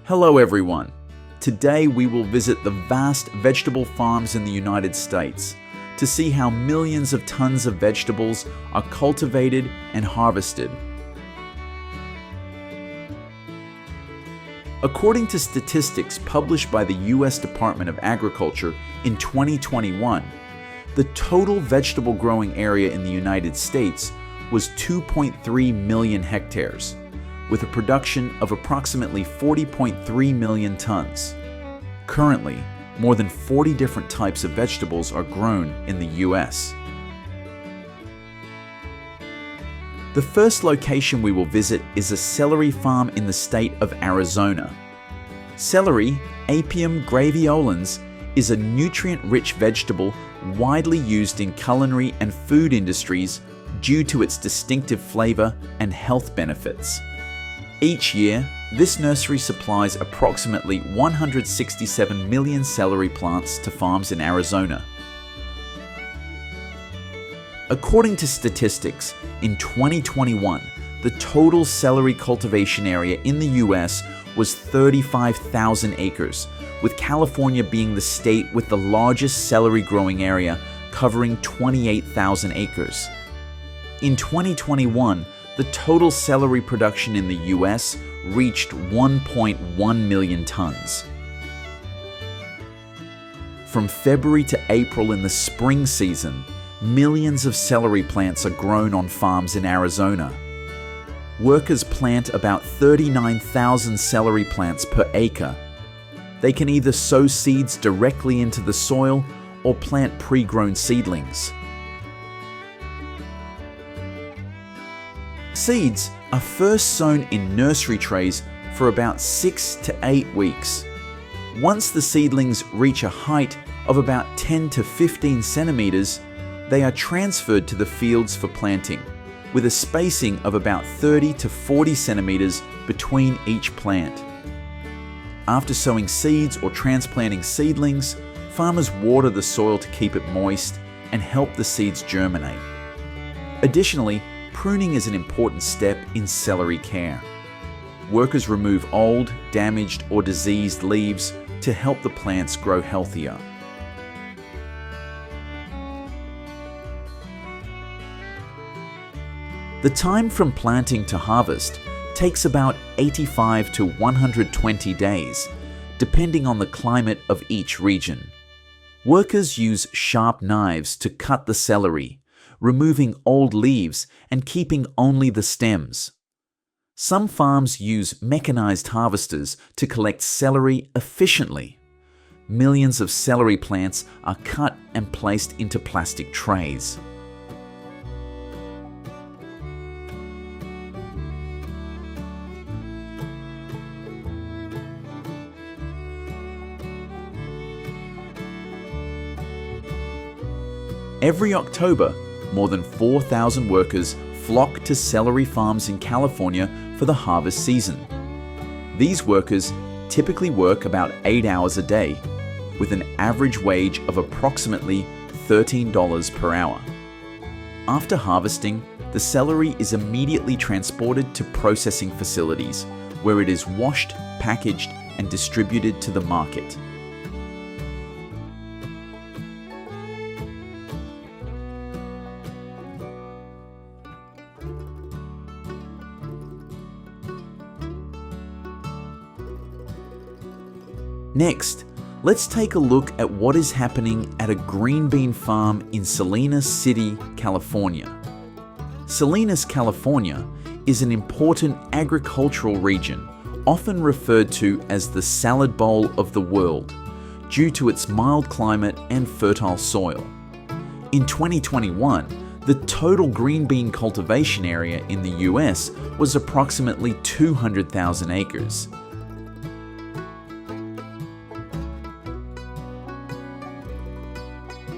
Hello everyone. Today we will visit the vast vegetable farms in the United States to see how millions of tons of vegetables are cultivated and harvested. According to statistics published by the U.S. Department of Agriculture in 2021, the total vegetable growing area in the United States was 2.3 million hectares, with a production of approximately 40.3 million tons. Currently, more than 40 different types of vegetables are grown in the US. The first location we will visit is a celery farm in the state of Arizona. Celery, Apium graveolens, is a nutrient-rich vegetable widely used in culinary and food industries due to its distinctive flavor and health benefits. Each year, this nursery supplies approximately 167 million celery plants to farms in Arizona. According to statistics, in 2021, the total celery cultivation area in the US was 35,000 acres, with California being the state with the largest celery growing area, covering 28,000 acres. In 2021, the total celery production in the US reached 1.1 million tons. From February to April in the spring season, millions of celery plants are grown on farms in Arizona. Workers plant about 39,000 celery plants per acre. They can either sow seeds directly into the soil or plant pre-grown seedlings. Seeds are first sown in nursery trays for about 6 to 8 weeks. Once the seedlings reach a height of about 10 to 15 centimeters, they are transferred to the fields for planting, with a spacing of about 30 to 40 centimeters between each plant. After sowing seeds or transplanting seedlings, farmers water the soil to keep it moist and help the seeds germinate. Additionally, pruning is an important step in celery care. Workers remove old, damaged, or diseased leaves to help the plants grow healthier. The time from planting to harvest takes about 85 to 120 days, depending on the climate of each region. Workers use sharp knives to cut the celery, removing old leaves and keeping only the stems. Some farms use mechanized harvesters to collect celery efficiently. Millions of celery plants are cut and placed into plastic trays. Every October, more than 4,000 workers flock to celery farms in California for the harvest season. These workers typically work about 8 hours a day, with an average wage of approximately $13 per hour. After harvesting, the celery is immediately transported to processing facilities, where it is washed, packaged, and distributed to the market. Next, let's take a look at what is happening at a green bean farm in Salinas City, California. Salinas, California is an important agricultural region, often referred to as the salad bowl of the world, due to its mild climate and fertile soil. In 2021, the total green bean cultivation area in the US was approximately 200,000 acres.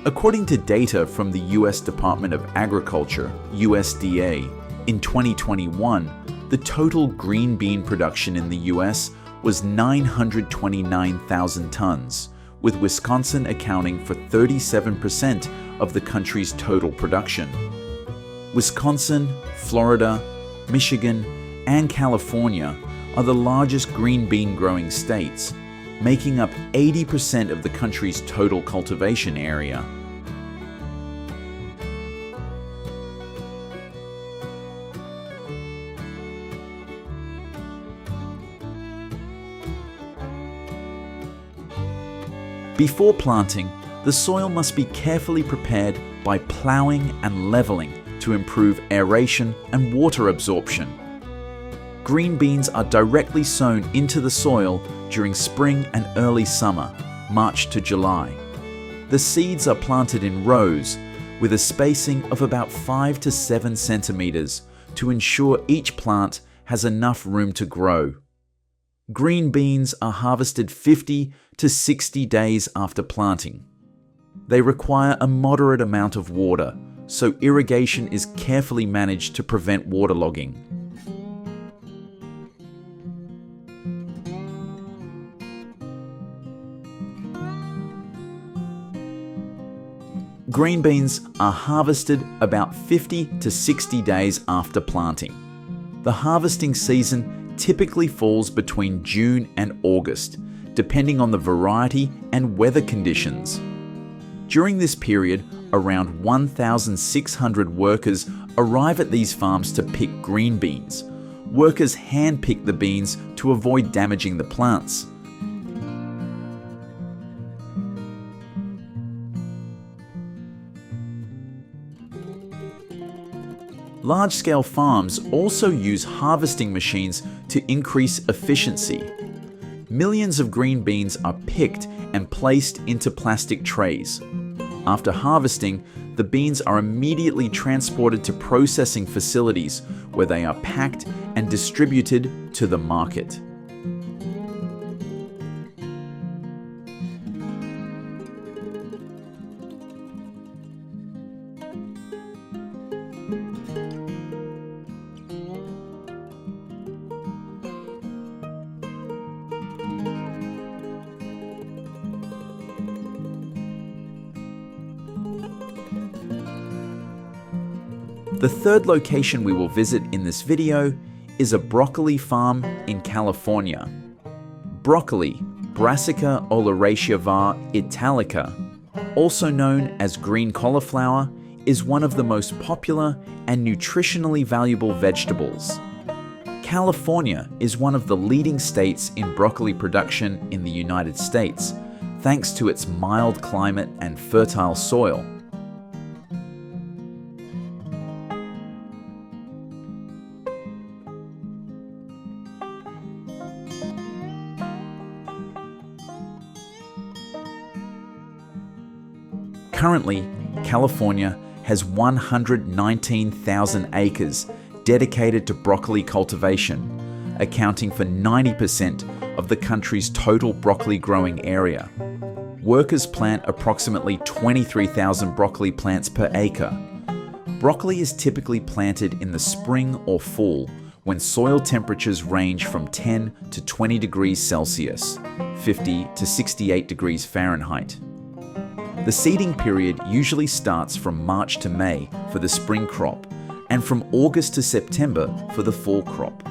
According to data from the U.S. Department of Agriculture, USDA, in 2021, the total green bean production in the U.S. was 929,000 tons, with Wisconsin accounting for 37% of the country's total production. Wisconsin, Florida, Michigan, and California are the largest green bean growing states, making up 80% of the country's total cultivation area. Before planting, the soil must be carefully prepared by ploughing and leveling to improve aeration and water absorption. Green beans are directly sown into the soil during spring and early summer, March to July. The seeds are planted in rows with a spacing of about 5 to 7 centimeters to ensure each plant has enough room to grow. Green beans are harvested 50 to 60 days after planting. They require a moderate amount of water, so irrigation is carefully managed to prevent waterlogging. Green beans are harvested about 50 to 60 days after planting. The harvesting season typically falls between June and August, depending on the variety and weather conditions. During this period, around 1,600 workers arrive at these farms to pick green beans. Workers hand-pick the beans to avoid damaging the plants. Large-scale farms also use harvesting machines to increase efficiency. Millions of green beans are picked and placed into plastic trays. After harvesting, the beans are immediately transported to processing facilities where they are packed and distributed to the market. The third location we will visit in this video is a broccoli farm in California. Broccoli, Brassica oleracea var. Italica, also known as green cauliflower, is one of the most popular and nutritionally valuable vegetables. California is one of the leading states in broccoli production in the United States, thanks to its mild climate and fertile soil. Currently, California has 119,000 acres dedicated to broccoli cultivation, accounting for 90% of the country's total broccoli growing area. Workers plant approximately 23,000 broccoli plants per acre. Broccoli is typically planted in the spring or fall when soil temperatures range from 10 to 20 degrees Celsius, 50 to 68 degrees Fahrenheit. The seeding period usually starts from March to May for the spring crop and from August to September for the fall crop.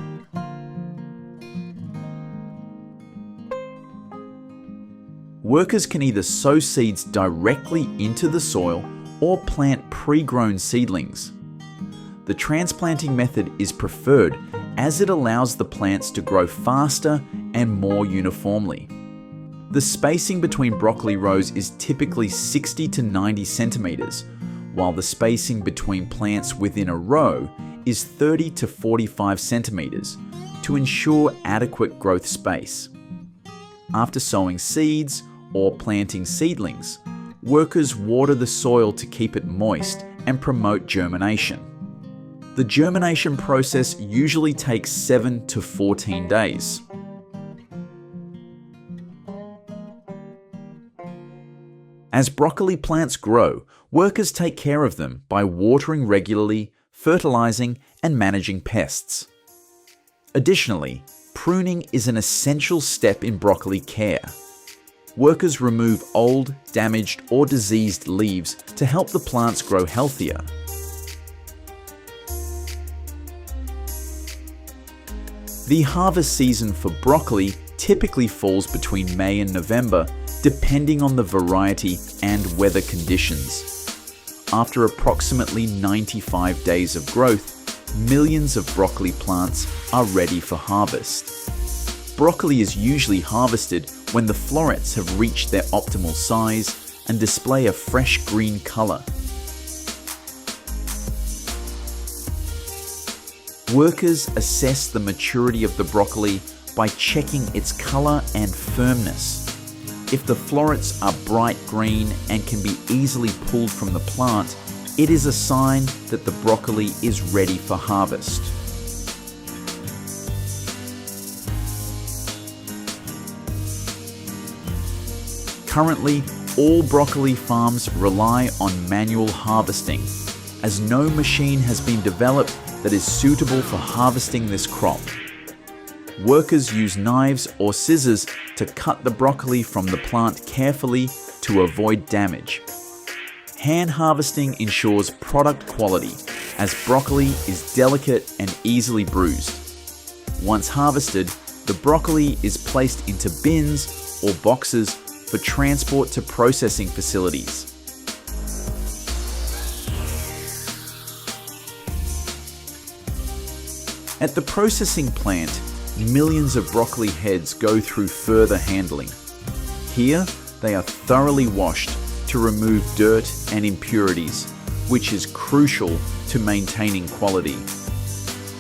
Workers can either sow seeds directly into the soil or plant pre-grown seedlings. The transplanting method is preferred as it allows the plants to grow faster and more uniformly. The spacing between broccoli rows is typically 60 to 90 centimeters, while the spacing between plants within a row is 30 to 45 centimeters to ensure adequate growth space. After sowing seeds or planting seedlings, workers water the soil to keep it moist and promote germination. The germination process usually takes 7 to 14 days. As broccoli plants grow, workers take care of them by watering regularly, fertilizing, and managing pests. Additionally, pruning is an essential step in broccoli care. Workers remove old, damaged, or diseased leaves to help the plants grow healthier. The harvest season for broccoli typically falls between May and November, depending on the variety and weather conditions. After approximately 95 days of growth, millions of broccoli plants are ready for harvest. Broccoli is usually harvested when the florets have reached their optimal size and display a fresh green color. Workers assess the maturity of the broccoli by checking its color and firmness. If the florets are bright green and can be easily pulled from the plant, it is a sign that the broccoli is ready for harvest. Currently, all broccoli farms rely on manual harvesting, as no machine has been developed that is suitable for harvesting this crop. Workers use knives or scissors to cut the broccoli from the plant carefully to avoid damage. Hand harvesting ensures product quality, as broccoli is delicate and easily bruised. Once harvested, the broccoli is placed into bins or boxes for transport to processing facilities. At the processing plant, millions of broccoli heads go through further handling. Here, they are thoroughly washed to remove dirt and impurities, which is crucial to maintaining quality.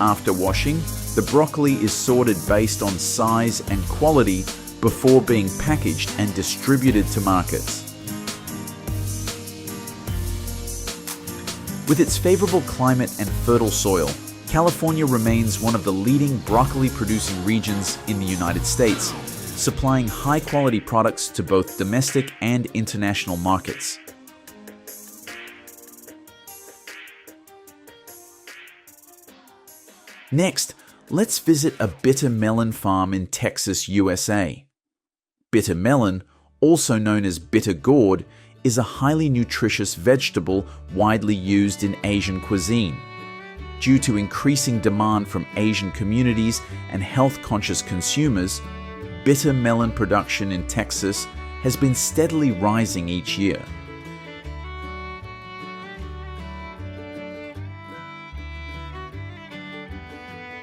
After washing, the broccoli is sorted based on size and quality before being packaged and distributed to markets. With its favorable climate and fertile soil, California remains one of the leading broccoli-producing regions in the United States, supplying high-quality products to both domestic and international markets. Next, let's visit a bitter melon farm in Texas, USA. Bitter melon, also known as bitter gourd, is a highly nutritious vegetable widely used in Asian cuisine. Due to increasing demand from Asian communities and health-conscious consumers, bitter melon production in Texas has been steadily rising each year.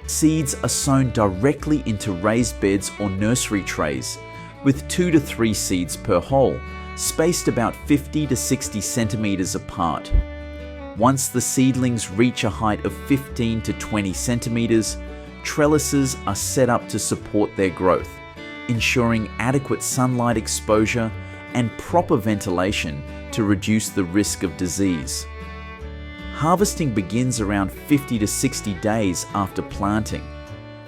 Seeds are sown directly into raised beds or nursery trays, with 2 to 3 seeds per hole, spaced about 50 to 60 centimeters apart. Once the seedlings reach a height of 15 to 20 centimeters, trellises are set up to support their growth, ensuring adequate sunlight exposure and proper ventilation to reduce the risk of disease. Harvesting begins around 50 to 60 days after planting.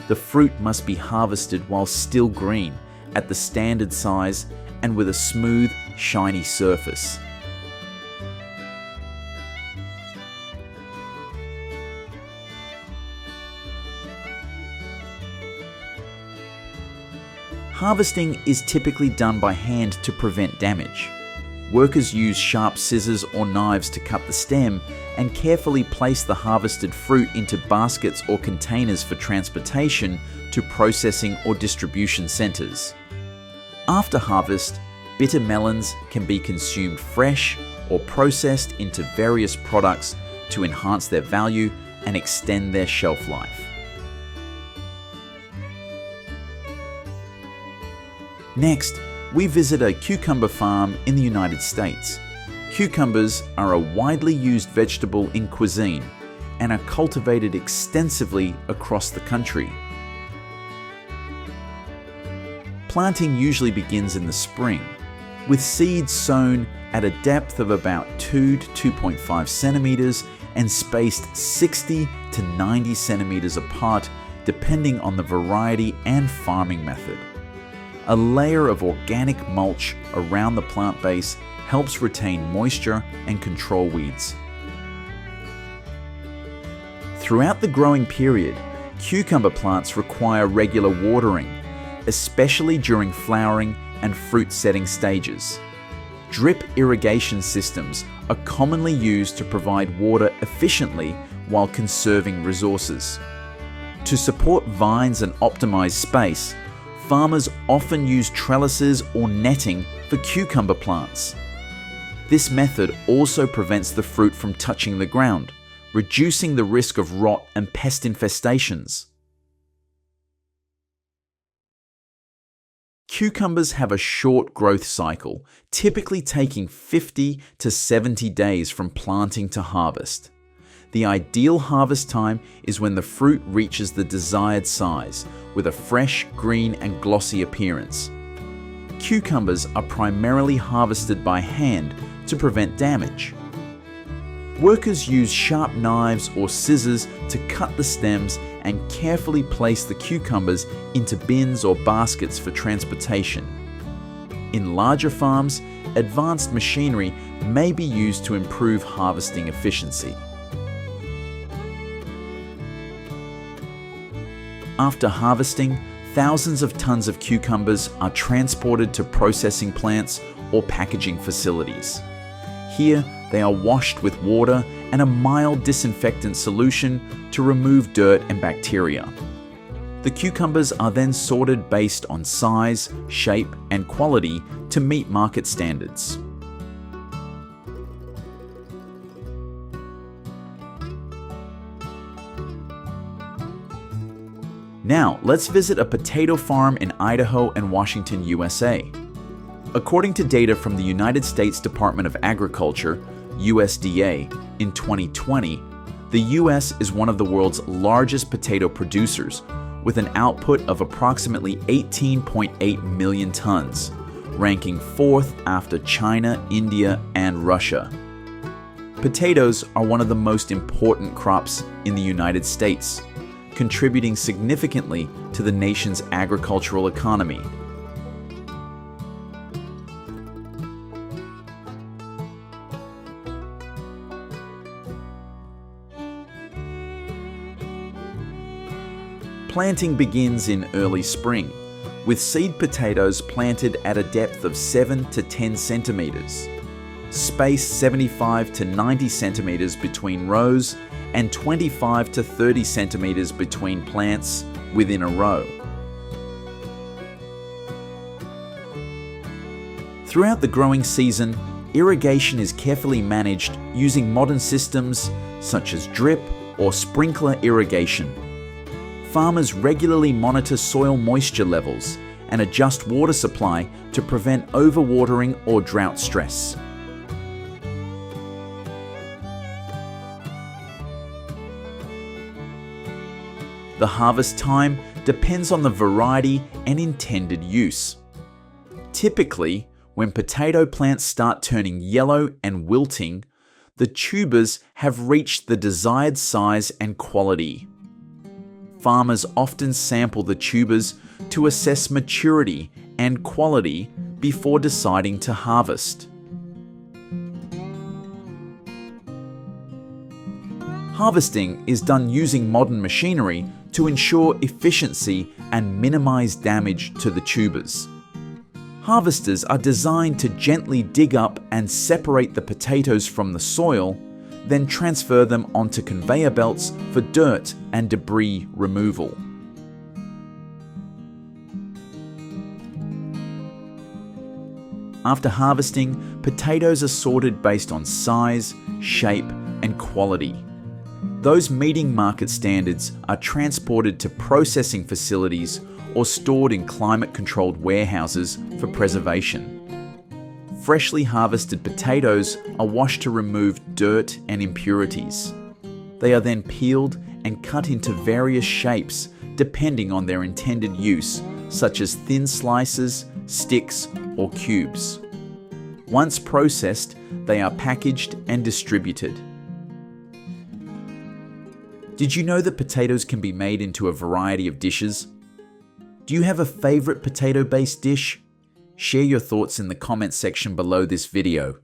The fruit must be harvested while still green, at the standard size and with a smooth, shiny surface. Harvesting is typically done by hand to prevent damage. Workers use sharp scissors or knives to cut the stem and carefully place the harvested fruit into baskets or containers for transportation to processing or distribution centers. After harvest, bitter melons can be consumed fresh or processed into various products to enhance their value and extend their shelf life. Next, we visit a cucumber farm in the United States. Cucumbers are a widely used vegetable in cuisine and are cultivated extensively across the country. Planting usually begins in the spring, with seeds sown at a depth of about 2 to 2.5 centimeters and spaced 60 to 90 centimeters apart, depending on the variety and farming method. A layer of organic mulch around the plant base helps retain moisture and control weeds. Throughout the growing period, cucumber plants require regular watering, especially during flowering and fruit setting stages. Drip irrigation systems are commonly used to provide water efficiently while conserving resources. To support vines and optimize space, farmers often use trellises or netting for cucumber plants. This method also prevents the fruit from touching the ground, reducing the risk of rot and pest infestations. Cucumbers have a short growth cycle, typically taking 50 to 70 days from planting to harvest. The ideal harvest time is when the fruit reaches the desired size, with a fresh, green, and glossy appearance. Cucumbers are primarily harvested by hand to prevent damage. Workers use sharp knives or scissors to cut the stems and carefully place the cucumbers into bins or baskets for transportation. In larger farms, advanced machinery may be used to improve harvesting efficiency. After harvesting, thousands of tons of cucumbers are transported to processing plants or packaging facilities. Here, they are washed with water and a mild disinfectant solution to remove dirt and bacteria. The cucumbers are then sorted based on size, shape, and quality to meet market standards. Now, let's visit a potato farm in Idaho and Washington, USA. According to data from the United States Department of Agriculture, USDA, in 2020, the US is one of the world's largest potato producers, with an output of approximately 18.8 million tons, ranking fourth after China, India, and Russia. Potatoes are one of the most important crops in the United States, contributing significantly to the nation's agricultural economy. Planting begins in early spring, with seed potatoes planted at a depth of 7 to 10 centimeters. Space 75 to 90 centimeters between rows and 25 to 30 centimeters between plants within a row. Throughout the growing season, irrigation is carefully managed using modern systems such as drip or sprinkler irrigation. Farmers regularly monitor soil moisture levels and adjust water supply to prevent overwatering or drought stress. The harvest time depends on the variety and intended use. Typically, when potato plants start turning yellow and wilting, the tubers have reached the desired size and quality. Farmers often sample the tubers to assess maturity and quality before deciding to harvest. Harvesting is done using modern machinery to ensure efficiency and minimize damage to the tubers. Harvesters are designed to gently dig up and separate the potatoes from the soil, then transfer them onto conveyor belts for dirt and debris removal. After harvesting, potatoes are sorted based on size, shape, and quality. Those meeting market standards are transported to processing facilities or stored in climate-controlled warehouses for preservation. Freshly harvested potatoes are washed to remove dirt and impurities. They are then peeled and cut into various shapes depending on their intended use, such as thin slices, sticks, or cubes. Once processed, they are packaged and distributed. Did you know that potatoes can be made into a variety of dishes? Do you have a favorite potato-based dish? Share your thoughts in the comments section below this video.